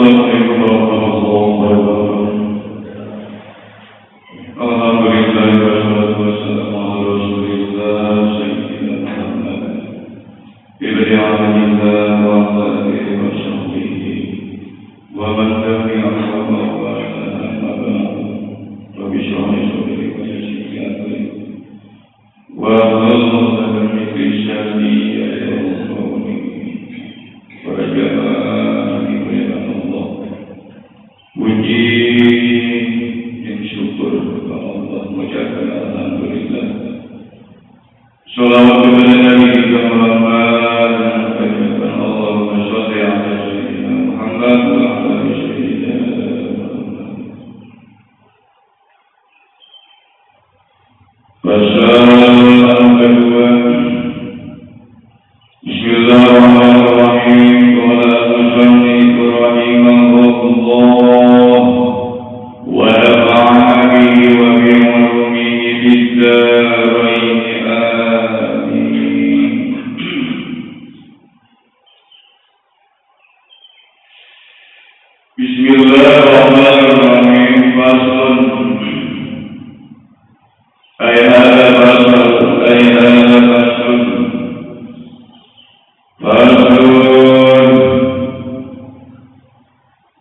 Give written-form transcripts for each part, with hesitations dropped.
Assalamualaikum warahmatullahi wabarakatuh. Alhamdulillah wassalatu wassalamu ala Rasulillah sayyidina Muhammad ibni Abdillah wa ala alihi wa sahbihi wa man tabi'ahum wa ahsana rabbi shrah li sadri wa yassir li amri wa hlul 'uqdatam min lisani yafqahu puji dan syukur kepada Allah, mengucapkan alhamdulillah. Shalawat kepada Nabi kita Muhammad dan mengucapkan Allahumma shalli ala sayyidina Muhammad wa ala sayyidina Muhammad. Masalah kedua, Bismillahirrahmanirrahim. Qala musannif rahimahullah wa nafa'ana bihi wa bi ulumihi fid dharain amin. Bismillahirrahmanirrahim. Faslun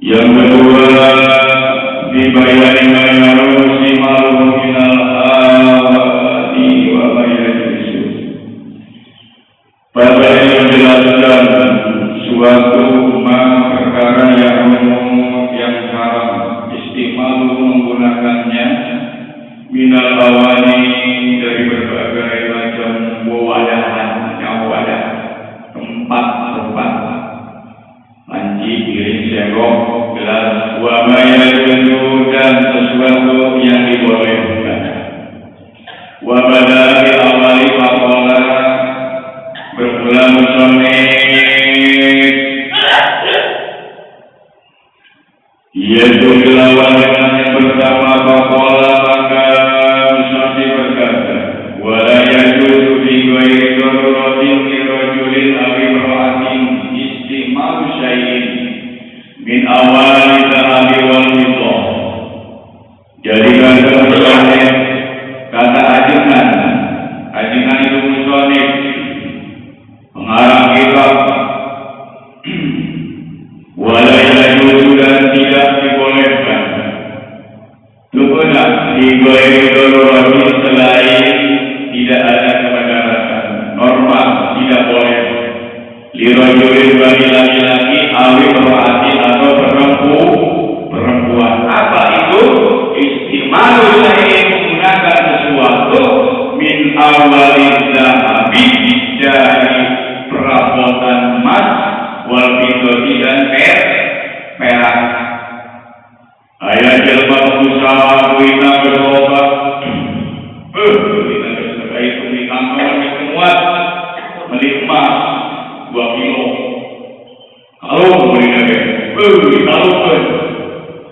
yang kedua dibayani mayarusi ma'ruf minal awadi wa mayajusu. Pada yang menjelaskan suatu perkara yang umum yang haram istimal menggunakannya minal awadi dari berbagai macam wadahan tempat panci, piring, sendok, gelas, wa mayajusu dan sesuatu yang dibolehkan. Wa badai awali faqala bermula musannif yaitu dilawan dengan yang pertama faqala maka musannif berkata wa la yajuzu bi ghairi daruratin li rajulin aw imra'atin istimalu syai'in min awali dhahabi wal fiddah. Jadi kata ajengan itu musannif pengarang kitab wala yajuzu dan tidak dibolehkan kepada di ghairi daruratin selain tidak ada kebenaran normal tidak boleh lirajulin bagi laki-laki awi perhati atau perempuan. Apa itu? Istimalu syai'in menggunakan sesuatu min awalid dhahabi dari perabotan emas wal fiddati dan perak. Ayat jelma usaha kuina berobat. Kita bersebaik beli kantong semua menikmat 2 kilo. Kalau beli lagi, kalau pun,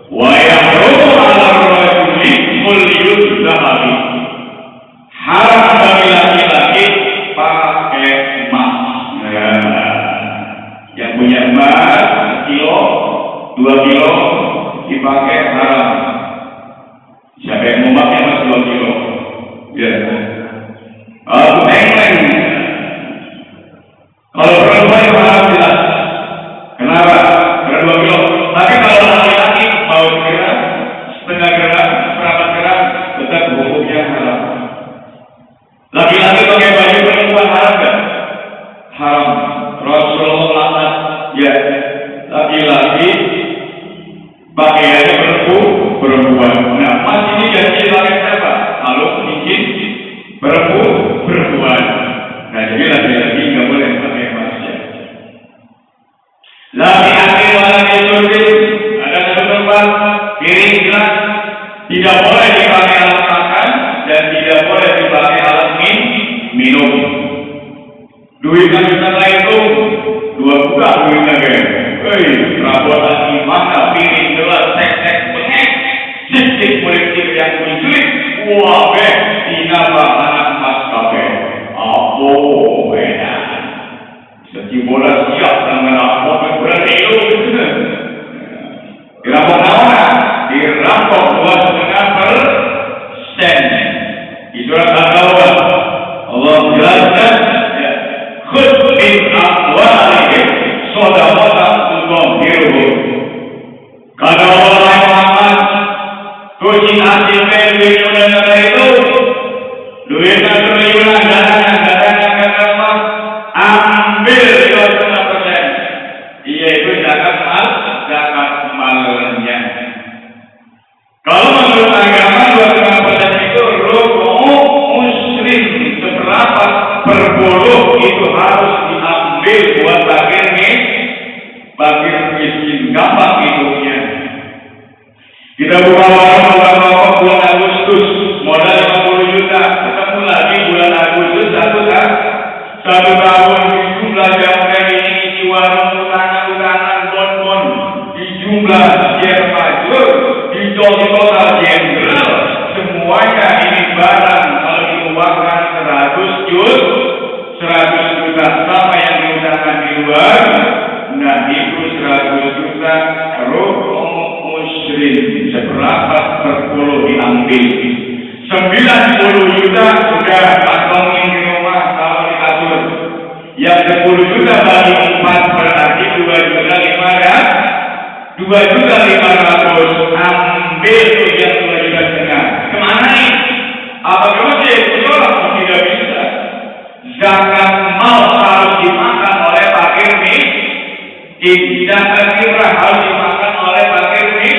wayahroh ala rajuli mulyud dhahabi. Haram bagi laki-laki pakai emas. Yang punya emas 1 kilo, 2 kilo dipakai haram. Siapa yang mau pakai emas 2 kilo? Ya. Kalau perempuan haram jelas. Kenapa? Karena 2 kilo. Tapi kalau laki-laki mau gram, setengah gram, seperempat gram, tetap hukumnya haram. Laki-laki pakai baju perempuan haram kan? Haram. Rasulullah laknat. Ya. Laki-laki pakaiannya perempuan. Nah, mas ini jadi pakai siapa? Kalau cincin perempuan. Nah, jadi laki-laki nggak boleh pakai emasnya. Laki-laki wajib suci. Ada satu tempat piring gelas tidak boleh dipakai alat makan dan tidak boleh dipakai alat minum. Duitnya kita itu 2 buka duitnya kan. Perabotan gimana? Piring gelas, tek bengek, sistik politik yang menculik. Wah, dinapa anak mas kafe. Apa enak? Setiap bola siap dengan apa berani itu. seberapa berpuluh itu harus diambil buat fakir miskin, gampang hidupnya. Kita buka warung bulan Agustus, modal 50 juta, ketemu lagi bulan Agustus satu tahun jumlah jam ini isi warung utang bon di jumlah share majur di total jenderal semuanya ini barang kalau diuangkan 100 juta sama yang diutangkan di luar. Nah itu 100 juta muslim seberapa berpuluh diambil 90 juta sudah kantongin di rumah kalau diatur. Yang 10 juta bagi 4 berarti 2.500.000 ambil tuh yang 2,5 juta. Kemana nih? Apa masjid? Tidak bisa. Zakat mal harus dimakan oleh fakir miskin. Zakat fitrah harus dimakan oleh fakir miskin.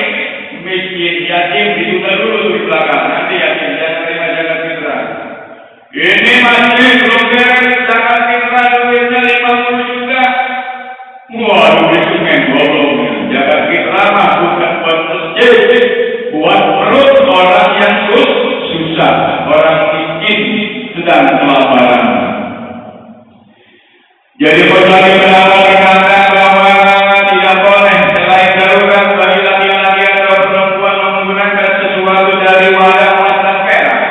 Yatim ditunda dulu di belakang. Nanti yatim jangan terima zakat fitrah. Ini masih belum beres zakat fitrah duitnya 50 juta. Waduh itu goblok. Zakat fitrah mah bukan buat masjid, buat perut orang yang susah, orang miskin sedang kelaparan. Jadi berbagai pendapat berkata bahwa tidak boleh selain darurat bagi laki-laki atau perempuan menggunakan sesuatu dari wadah emas dan perak.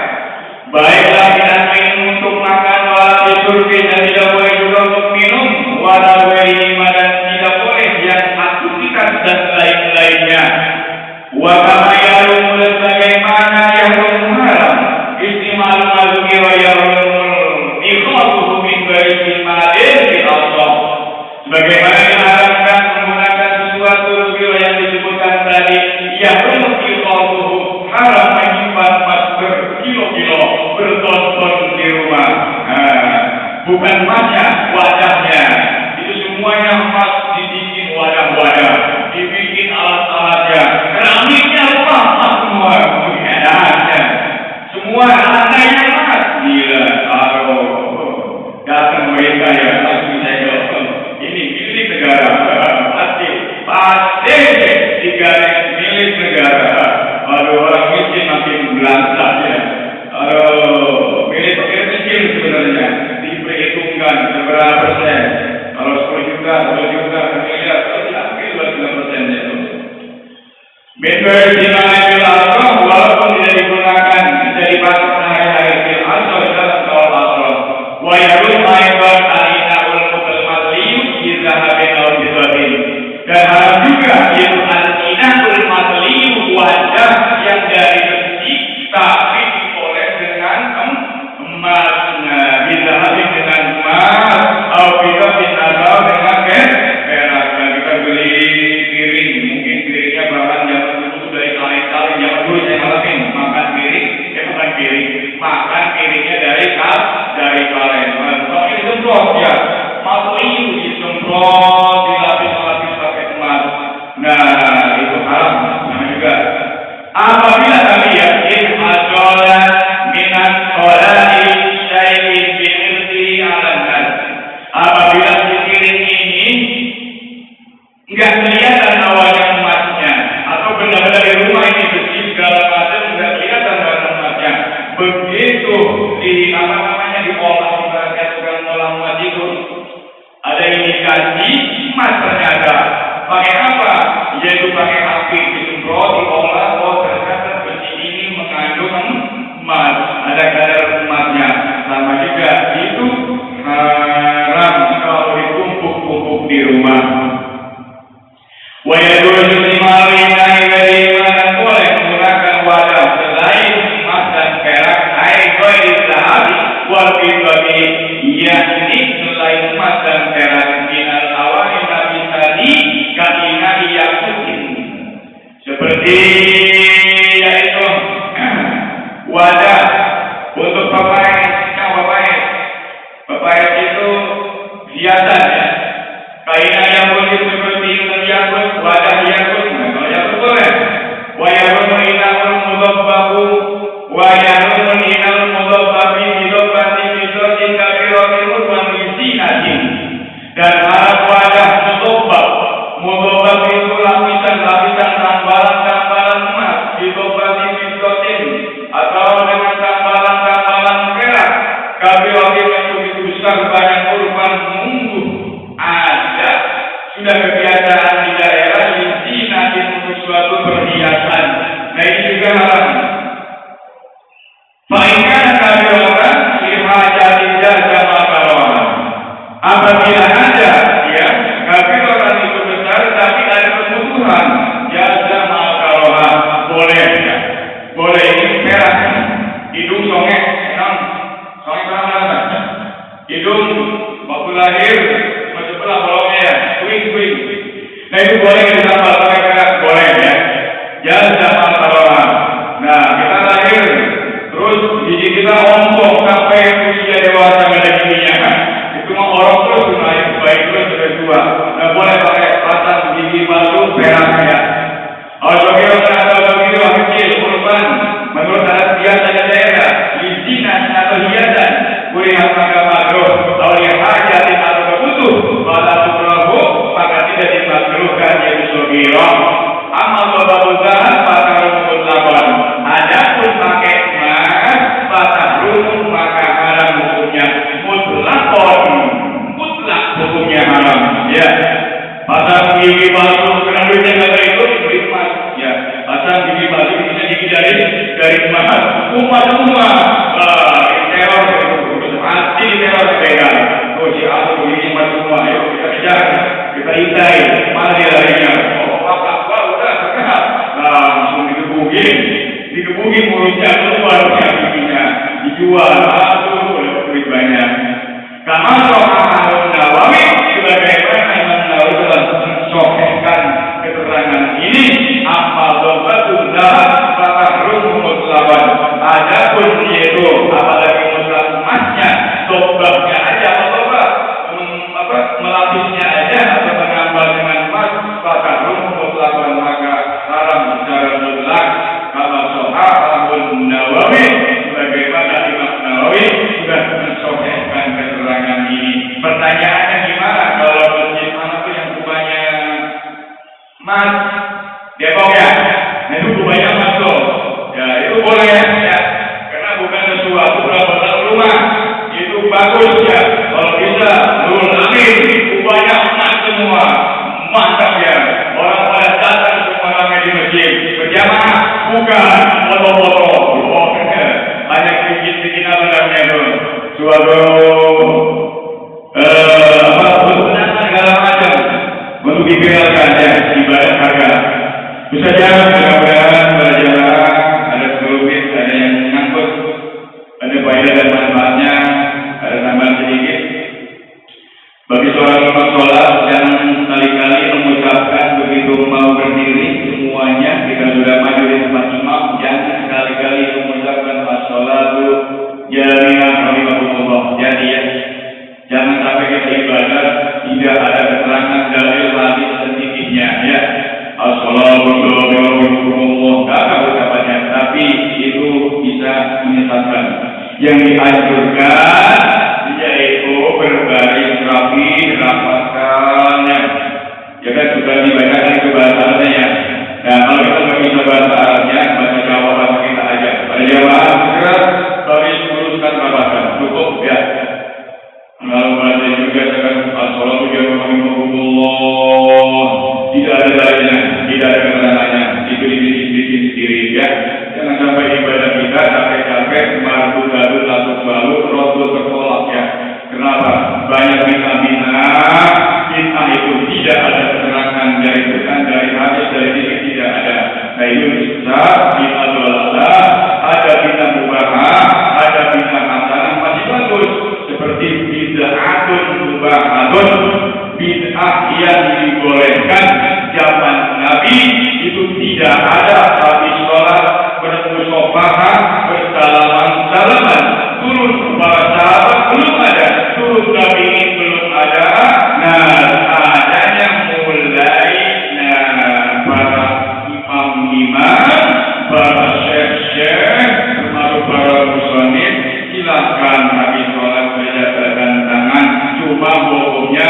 Baik laki-laki untuk makan walau disurgi dan tidak boleh juga untuk minum walau berima dan tidak boleh yang aktivitas dan lain-lainnya. Wakama yarum sebagaimana yang haram istimal mazumi wa yarum ikhatuhu min baiti malin fi Allah. Sebagaimana diharamkan menggunakan sesuatu yang disebutkan tadi yarum ikhatuhu haram menyimpan emas berkilo-kilo berton-ton di rumah. Bukan emasnya, wadahnya. Itu semuanya emas dibikin wadah-wadah, dibikin alat-alatnya, keramiknya emas semua, semua alatnya emas. Gila, kalau datang mereka ya pasti saya ini milik negara, pasti digaris milik negara. Aduh orang miskin makin belantak ya. Aduh milik fakir miskin sebenarnya diperhitungkan seberapa persen. Kalau 10 juta, miliar, kalau diambil 29% itu. Bedwer dinamil asroh walaupun tidak digunakan bisa dipakai sehari-hari fil asroh dalam kawal asroh. Wa yarum aibar alinaul mutalmatliyu bizahabin aw bizahabin. Dan harus juga yaitu alinaul matliyu wadah yang dari besi tapi dipoles dengan emas. Bizahabin dengan emas atau bizahabin atau dengan perak. Kita beli piring, mungkin piringnya bahan zaman dulu sudah kali-kali zaman dulu saya ngalamin makan piringnya dari kaleng. Kalau ini semprot ya, matliyu disemprot dilapis pakai emas. Nah itu haram. Nah juga apabila kami yakin asolat minat solati syai'in binirti alangan. Apabila piring ini enggak kelihatan awalnya emasnya atau benda-benda di rumah ini besi segala macam enggak kelihatan warna emasnya. Begitu diolah ibaratnya tukang ngolah emas itu ada indikasi emas ternyata. Pakai apa? Yaitu pakai api disemprot, diolah, ternyata besi ini mengandung emas, ada kadar emasnya. Sama juga itu haram kalau ditumpuk-tumpuk di rumah. Wa yajuzu limarina ibadah dan boleh menggunakan wadah selain emas dan perak ghairi zahabi wal fiddati, yakni selain emas dan perak minal awani nabi tadi kaina yakutin seperti yaitu wadah untuk papaya itu hiasan ya. Kaina yakut seperti yakut, wadah yakut. Kalau yakut boleh. Wa yarum inal mudabbahu wa yarum inal mudabbabi bidabbati bidati Dan arah wajah mutobab. Mutobab itu lapisan-lapisan tambalan-tambalan emas, ditobati bisotin atau dengan tambalan-tambalan perak. Kabil-kabil yang begitu besar banyak kurban mungguh ada. Sudah kebiasaan di daerah di nanti untuk suatu perhiasan. Nah ini juga haram. Fa'ikan kabil-kabil lihajati jaza makarohan. Apabila ada ya kabil-kabil itu besar tapi ada kebutuhan jaza makarohan, boleh ya. Boleh ini perak. Hidung songek, songek apa? Hidung waktu lahir masih belah bolongnya ya, kuing. Nah itu boleh ditambah pakai perak, boleh ya. Jaza makarohan. Nah kita lahir terus gigi kita ompong sampai usia dewasa nggak ada giginya. Itu mah orang terus baik terus sudah tua. Nah boleh pakai pasang gigi baru perak ya. Kalau bagi kecil kurban menurut adat biasa daerah izinan atau hiasan boleh maka makruh. Kalau yang hajat atau kebutuh pada sukrahu maka tidak dimakruhkan yaitu sogirah. Amal bababuzahan maka rumput lawan. Adapun pakai emas maka rumput maka haram hukumnya mutlak hukumnya haram ya. Pasang gigi palsu karena duitnya nggak berikut beri emas ya. Pasang gigi palsu bisa gigi dari emas umat teror pasti teror pegang. Oh si aku gigi emas semua ayo kita kejar kita intai mana dia larinya. Oh apa udah sehat langsung dikebuki mulutnya keluar giginya dijual aduh duit banyak. Kamar Imam Nawawi sebagaimana Imam Nawawi telah mensohkan keterangan ini amal dobatullah fatahrum mutlawan. Adapun yaitu apalagi mutlak emasnya, dobabnya aja melapisnya aja atau menambah dengan emas fatahrum mutlawan maka haram secara mutlak. Kama Imam Nawawi sebagaimana Imam Nawawi sudah mensohkan keterangan ini. Pertanyaannya gimana kalau masjid mana tuh yang kubahnya emas? Depok ya? Nah itu kubahnya emas tuh. Ya itu boleh ya. Karena bukan sesuatu berbeda rumah. Itu bagus ya. Kalau bisa nurul amin kubahnya emas semua. Mantap ya. Orang pada datang semua ramai di masjid. Berjamaah bukan foto-foto. Hanya sedikit apa namanya tuh. Suatu segala macam untuk diviralkan ya ibarat harga. Bisa jangan mudah-mudahan pada jamaah ada sedikit, ada yang ngangkut, ada faedah dan manfaatnya, ada tambahan sedikit. Bagi seorang imam sholat jangan sekali-kali mengucapkan begitu mau berdiri semuanya kita sudah maju di tempat imam, jangan sekali-kali mengucapkan as-sholatu jami'an rahimahumullah. Jadi ya jangan sampai kita ibadah tidak ada keterangan dalil hadis sedikitnya ya. As-salatu warahmatullahi wabarakatuh ucapannya, tapi itu bisa menyesatkan. Yang dianjurkan yaitu berbaris rapi, rapatkan ya kan sudah dibacakan ke bahasa Arabnya ya. Nah kalau kita nggak bisa bahasa Arabnya, bahasa Jawa bahasa kita aja. Pada jamaah segera baris luruskan rapatkan cukup ya. Lalu bahasa juga dengan as-salatu warahmatullahi tidak ada lainnya, tidak ada keterangannya, itu dibikin sendiri ya. Jangan sampai ibadah kita capek-capek marbu lalu rotul tertolak ya. Kenapa? Banyak bid'ah itu tidak ada keterangan dari Quran, dari hadis, dari diri tidak ada. Nah itu besar, bid'ah dolalah, ada bid'ah mubahah, ada bid'ah hasanah masih bagus. Seperti bid'atun mubahatun, bid'ah yang dibolehkan zaman Nabi itu tidak ada. Habis sholat bermusafahan, bersalaman-salaman, turun para sahabat belum ada, turun Nabi belum ada. Nah adanya mulai para imam-imam, para syekh-syekh, termasuk para musonif, silahkan habis sholat berjabat tangan. Cuma hukumnya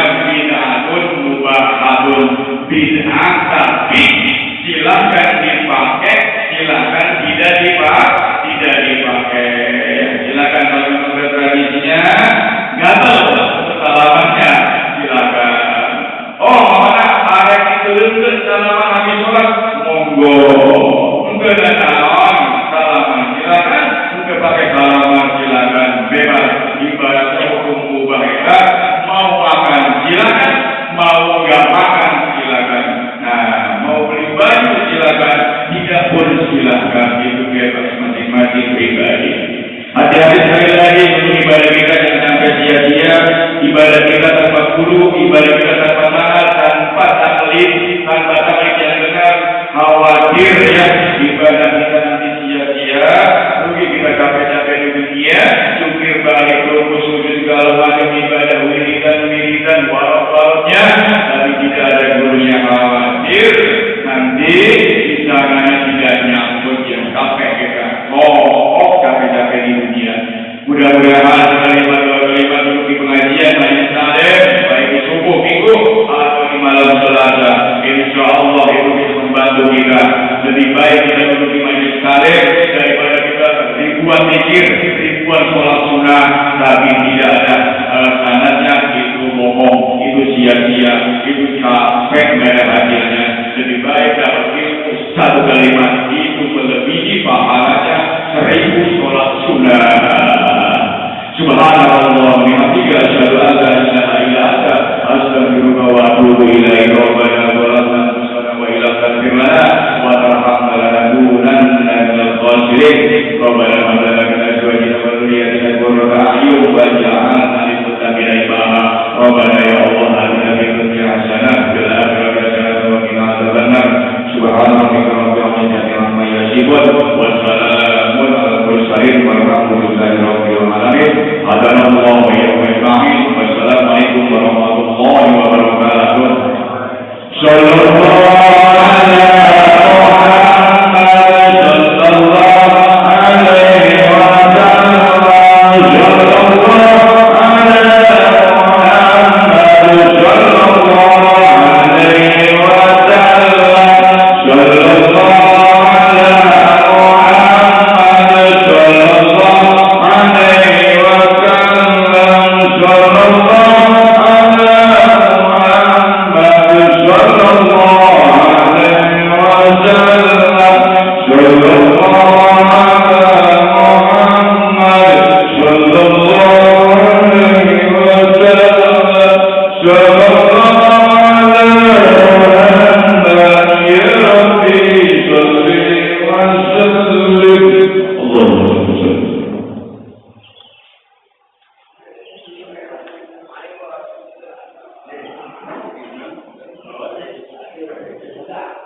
sia-sia, ibadah kita tanpa guru, ibadah kita tanpa mahal, tanpa taklid yang benar, khawatir ya ibadah kita nanti sia-sia, rugi kita capek-capek di dunia, cukir balik rumus sujud segala macam ibadah wiridan warok-waroknya, tapi tidak ada gurunya, khawatir nanti di tangannya tidak nyambut yang capek kita, capek-capek di dunia. Mudah-mudahan kalimat-kalimat duduk di pengajian majelis taklim baik di subuh minggu atau di malam Selasa, insya Allah itu bisa membantu kita lebih baik kita duduk di majelis taklim daripada kita ribuan zikir, ribuan sholat sunnah tapi tidak ada sanadnya, itu bohong, itu sia-sia, itu capek, nggak ada hasilnya. Lebih baik dapat ilmu satu kalimat itu melebihi pahalanya 1000 sholat sunnah. Subhanallah wa bihamdihi asyhadu an la ilaha illa anta astaghfiruka wa atubu ilaik. Rabbana zalamna anfusana wa illam taghfir lana wa tarhamna lanakunanna minal khasirin. Rabbana hab lana min azwajina wa dhurriyyatina qurrata a'yun waj'alna lil muttaqina imama. Rabbana ya Allah atina fid dunya hasanah wa fil akhirati hasanah wa qina adzabannar. Subhana rabbika rabbil izzati amma yasifun wa salamun alal mursalin walhamdulillahi rabbil alamin. Hadanallahu wa iyyakum. Wassalamualaikum warahmatullahi wabarakatuh. Sallallahu ala Muhammad sallallahu alaihi wa sallam. Sallallahu ala Muhammad sallallahu alaihi wa sallam. Sallallahu Sudah.